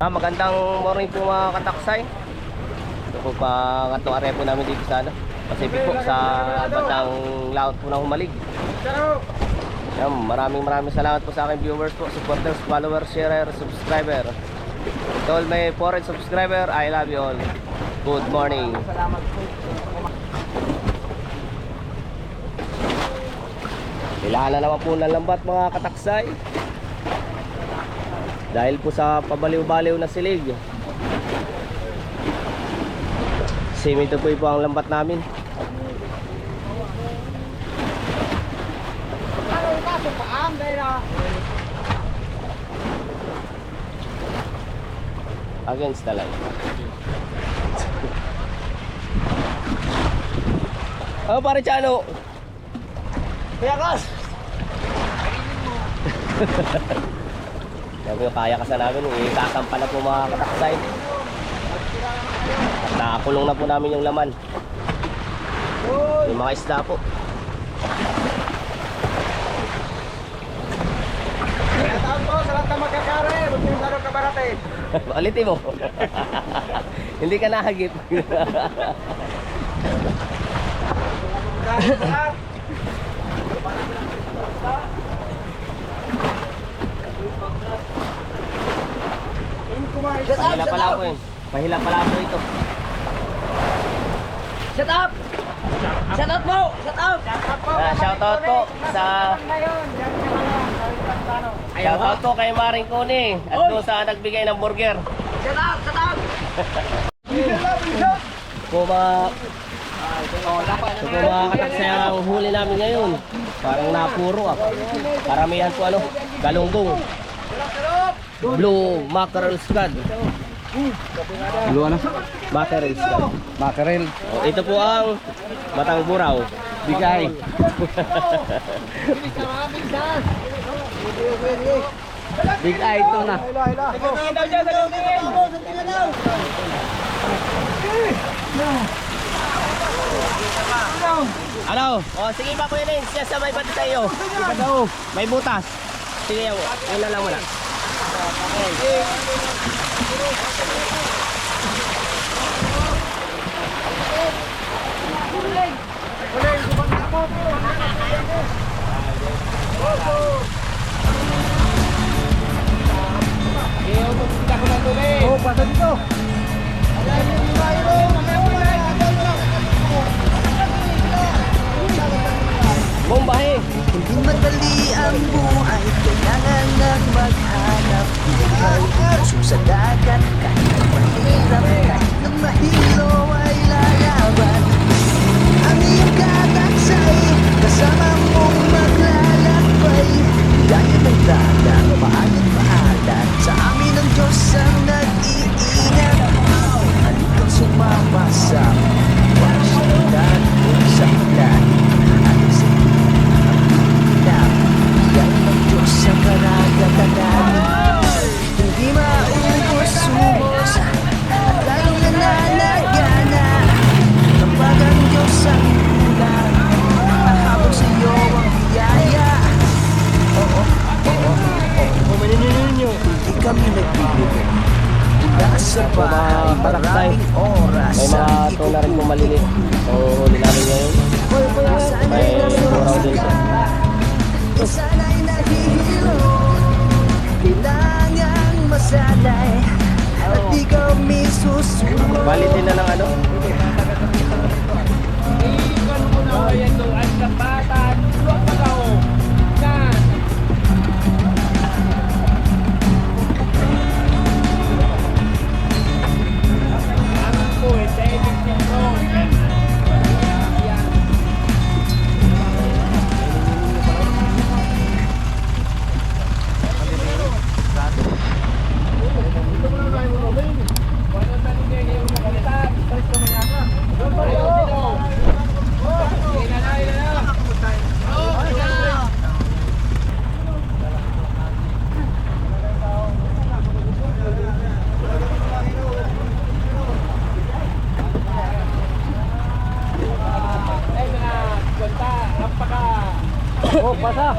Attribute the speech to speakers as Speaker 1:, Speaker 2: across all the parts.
Speaker 1: Magandang morning po mga kataksay. Ito po pa katong area po namin dito sa Pacific po, sa bandang laot po ng Humalig. Yan, maraming salamat po sa aking viewers po, supporters, followers, sharer, subscriber. To all my foreign subscriber, I love you all. Good morning. Kailangan na naman po ng lambat mga kataksay. Dahil po sa pabaliw-baliw na silig. Simito po ang lambat namin. Against the line. Oh, pare Chano. Kayakas. Sabi ko, kaya kasi namin, itasampa na po mga kataksay. At nakakulong na po namin yung laman. Yung mga isda po.
Speaker 2: Shoutout po sa lahat na magkakare. Huwag yung laro kabarate.
Speaker 1: Ulitin mo. Hindi ka nahagip. Pahila pala ako yun. Pahila pala ako ito.
Speaker 2: Shut up! Shut up po! Shut up!
Speaker 1: Shoutout po sa... Shoutout po kay Maring Kuni. At doon sa nagbigay ng burger.
Speaker 2: Shut up! Shut up!
Speaker 1: Po mga kataksay ang huli namin ngayon. Parang napuro ah. Paramihan po galunggong. Blue mackerel scad.
Speaker 3: Blue ano?
Speaker 1: Mackerel scad.
Speaker 3: Mackerel.
Speaker 1: Oh, ito po ang batang buraw.
Speaker 3: Bigay.
Speaker 1: Big eye ito na. Ano? Oh, sige pa Kuya Lins, siya sa may pati sa iyo. May butas. Sige, yun na lang muna.
Speaker 2: Oh, pasa dito!
Speaker 1: Bombahe.
Speaker 4: Hindi madali ang buhay, kailangan ng maghanap buhay. Pusong sa dagat, kahit na mahirap, kahit na mahilo ay lalaban. Ang iyong kataksay, kasama mong maglalakbay. Gaya ng dagat, paalat, sa amin ang Diyos ang nag-iingat. Halika't sumama sa pagsimulan sa ilan. Sa karagatan namin, hindi maubos-ubos at lalong nananagana. Kapag ang Diyos ang ulan, ahabog sa iyo ang biyaya. Hindi kami nagbibigay mula sa bahay, maraming oras.
Speaker 1: May mga tuna rin po malilit. So, huli namin ngayon. May buraw dito.
Speaker 4: Sana'y nahihilo, kailangang masanay at di kami susunod.
Speaker 1: Balitin na ng ano?
Speaker 3: Oh, pasa.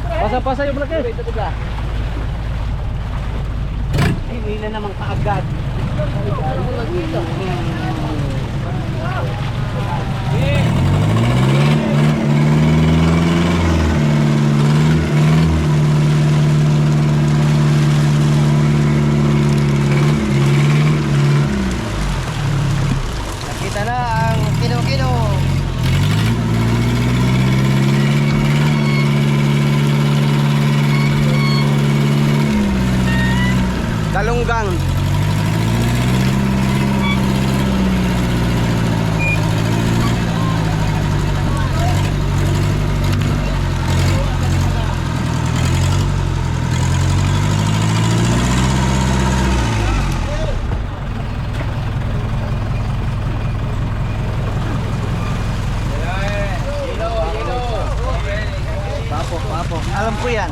Speaker 3: Pasa-pasa yung laki. Ilan naman kaagad.
Speaker 1: Nakita na ang kino-kino.
Speaker 2: Kalunggang. Papo. Alam ko yan.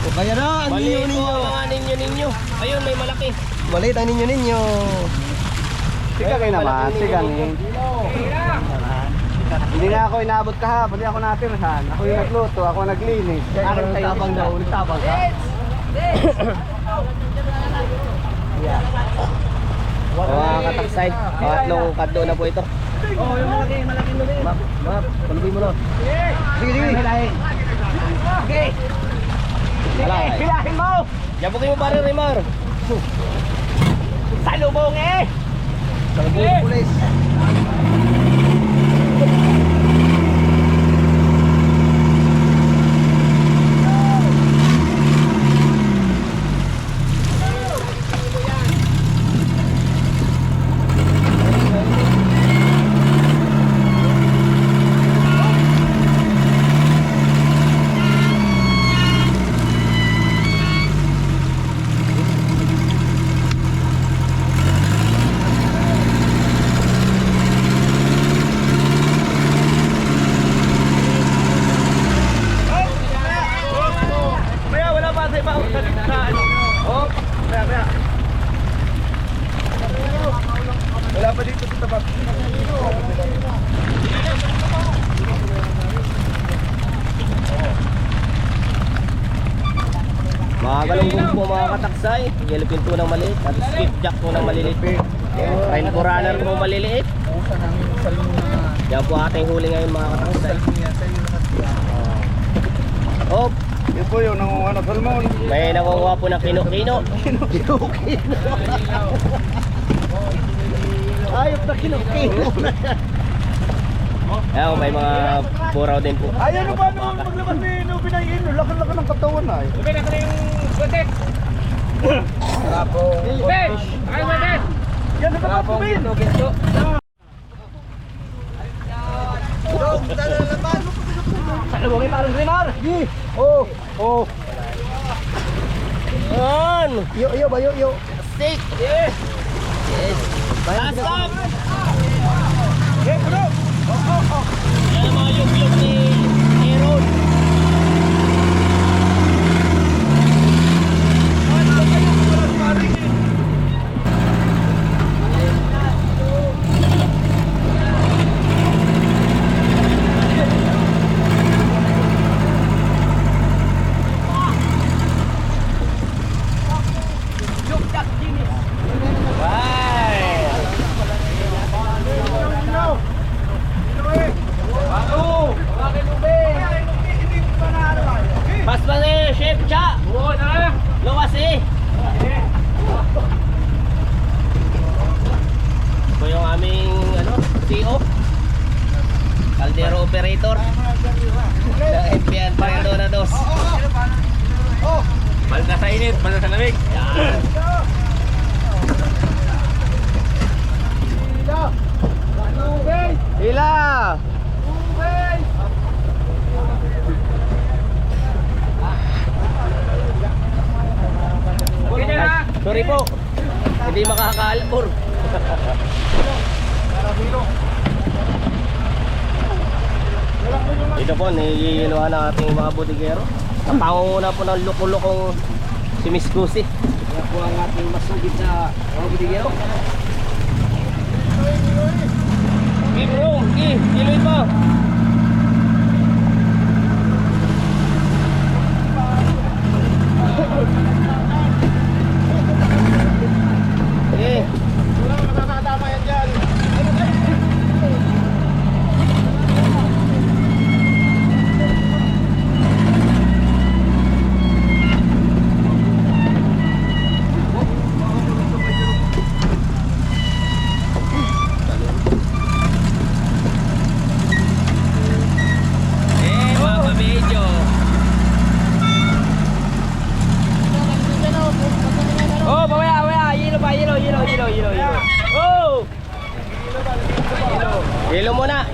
Speaker 2: O kaya na, ang
Speaker 1: Maliit
Speaker 2: ninyo
Speaker 1: po
Speaker 2: ninyo.
Speaker 1: ang mga ninyo-ninyo. Ayun, may malaki.
Speaker 2: Maliit ang ninyo ninyo.
Speaker 3: Siga kayo naman, siga ni. Hindi na ako inabot kahapon, hindi ako natirhan. Ako yung nagluto, ako naglinis.
Speaker 2: Akin tayo tabang daw, nagtabang ka.
Speaker 1: Mga kataksay, pangatlong kaddo na po ito.
Speaker 2: Oh, yung malaki lumi. Map, palubin mo na. Sige. Okay.
Speaker 1: Wala eh.
Speaker 2: Hilahin mo!
Speaker 1: Yabukin mo pare, Rimar.
Speaker 2: Salubong eh! Salubong pulis. Wala pa dito sa tapat.
Speaker 1: Mga galunggong po mga kataksay. Yellow pin po ng maliit. At skipjack po ng maliliit. Rainbow runner po maliliit. Yan po ating huli ngayon mga kataksay. Hop!
Speaker 3: Yun po yung nangunga na salmon.
Speaker 1: May nakukuha po ng kino-kino.
Speaker 2: Ayop na kinukino na yan.
Speaker 1: Ayan, may mga buraw din po.
Speaker 3: Ay, ano ba naman maglabas ni Nubi na yun? Laki-laki ng katawan ay.
Speaker 2: Sabi na yung butik. Fish! Ay, butik!
Speaker 3: Yan, sa tapat mo yun.
Speaker 2: Salubongin parang Rimar! Oh!
Speaker 1: Ayan!
Speaker 2: Yo ba yo?
Speaker 1: Stick! Yes! Last up!
Speaker 2: Okay, puno!
Speaker 1: Yan ang mga yung ni Aaron. Pas pa na Chef Cha! Luwas eh! Ito yung aming CO Caldero Operator ng NPN Paredonados. Balda sa init, balda sa lamig. Yan. Hila! Sorry po, hindi makakaalpor. Ito po, nihihiluhan ng ating mga bodigero. Kapango muna po ng luko-lukong si Miss Cusi.
Speaker 2: Yan po ang ating masugid na mga budigero.
Speaker 1: Give room, give, iluin mo. Kilo muna.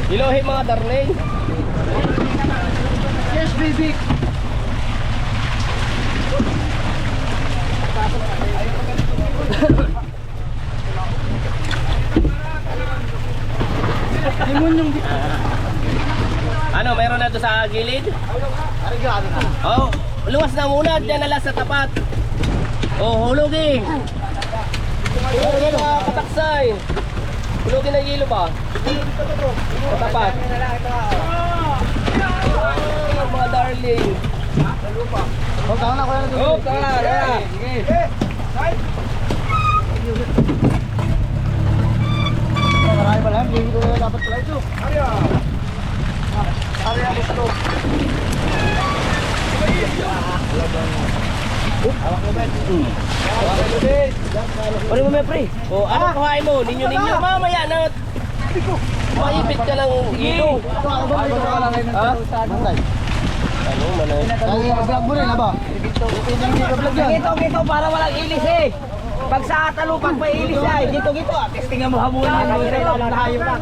Speaker 1: Ilohin mga darling.
Speaker 2: Yes, baby.
Speaker 1: Ano, meron na to sa gilid? Oh, luwas na muna, diyan na lang sa tapat. Oh, hulugin. Hulugin mga kataksay. Hulugin na hilo ba? Sa tapat. Oh, mga darling.
Speaker 2: Oh, tawa na ko na.
Speaker 1: Oh, tara, tara.
Speaker 2: Marami pala, hindi ko na dapat pala ito.
Speaker 1: Ano mo, pre? Oh, ano kuhain mo? Ninyo-ninyo. Mamaya na. Maipit ka ng hilo.
Speaker 2: Ha? Mantay.
Speaker 1: Ano, manay?
Speaker 2: Lagi vlog mo rin, ba?
Speaker 3: Gito para walang ilis eh. Pag sa talupag may ilis ay gito. Testingan mo hamunan. Hayop lang.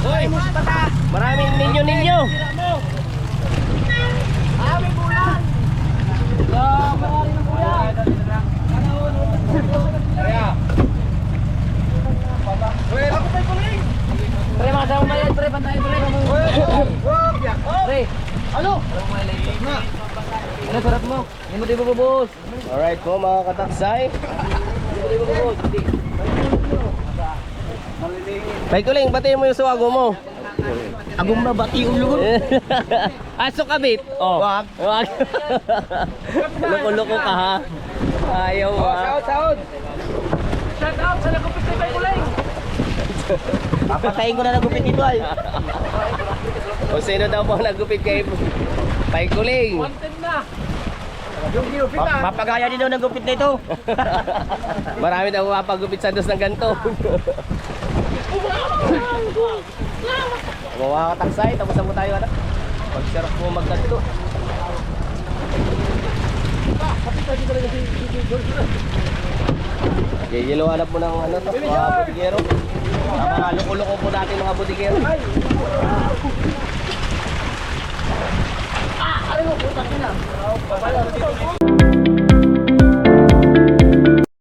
Speaker 1: Hoy, maraming ninyo-ninyo.
Speaker 3: Pre, makasama mo yan, pre. Pantay, pre. Pre.
Speaker 2: Ano?
Speaker 3: Ano sarap mo? Hindi mo di bububos.
Speaker 1: Alright po mga kataksay. Paikuling, batiin mo yung suwago mo.
Speaker 2: Agong na bati yung lugon.
Speaker 1: Aso kabit. Oh.
Speaker 2: Wag.
Speaker 1: Wag. Loko-loko ka ha. Ayaw ha.
Speaker 3: Saud. Shout out sa nagupit ni Paikuling.
Speaker 2: Papatayin ko na nagupit ito ay.
Speaker 1: O sino daw po nagupit kay Paikuling?
Speaker 3: Content na. Yung giupit ah.
Speaker 2: Mapagaya din daw nagupit na ito.
Speaker 1: Marami daw mapagupit sa dos ng ganito. Mga kataksay, tapos na po tayo ano? Magsarap po magganto. Gigiluhan na po ng ano to, mga budigero. Mga loko-loko po natin mga budigero.
Speaker 2: Ano mo, putak na.